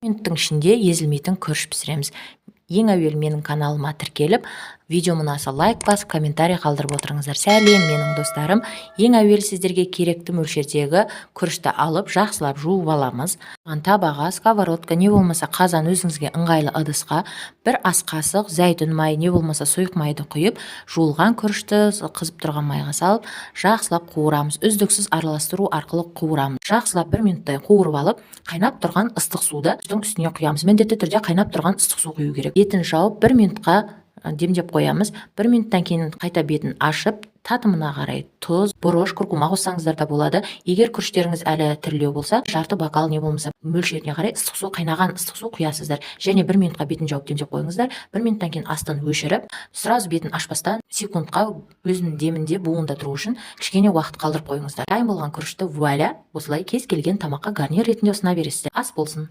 минуттың ішінде езілмейтін күріш пісіреміз. Ең әуелі менің каналыма тіркеліп, видео ұнаса лайк басып, комментарий қалдырып отырыңыздар. Сәлем менің достарым. Ең әуелі сіздерге керекті мөлшердегі күрішті алып, жақсылап жуып аламыз. Табаға, сковородка, не болмаса қазан өзіңізге ыңғайлы ыдысқа бір ас қасық зәйтүн май, не болмаса сұйық майды құйып, жуылған күрішті қызып тұрған майға салып, жақсылап қуырамыз. Үздіксіз араластыру арқылы қуырамыз. Жақсылап 1 минуттай қуырып алып, қайнап тұрған ыстық суды үстіне құямыз. Міндетті түрде қайнап тұрған ыстық су құю керек. Бетін жауып 1 минутқа демдеп қоямыз. 1 минуттан кейін қайта бетін ашып, татымына қарай тұз, бұрыш, күркума қоссаңыздар да болады. Егер күріштеріңіз әлі тірілеу болса, жарты бокал не болмаса мөлшеріне қарай ыстық су, қайнаған ыстық су құясыздар. Және 1 минутқа бетін жауып демдеп қойыңыздар. 1 минуттан кейін астын өшіріп, сразу бетін ашпастан секундқа өзінің демінде буында тұру үшін кішкене уақыт қалдырып қойыңыздар. Дайын болған күрішті вуаля, осылай кез келген тамаққа гарнир ретінде ұсына бересіздер. Ас болсын.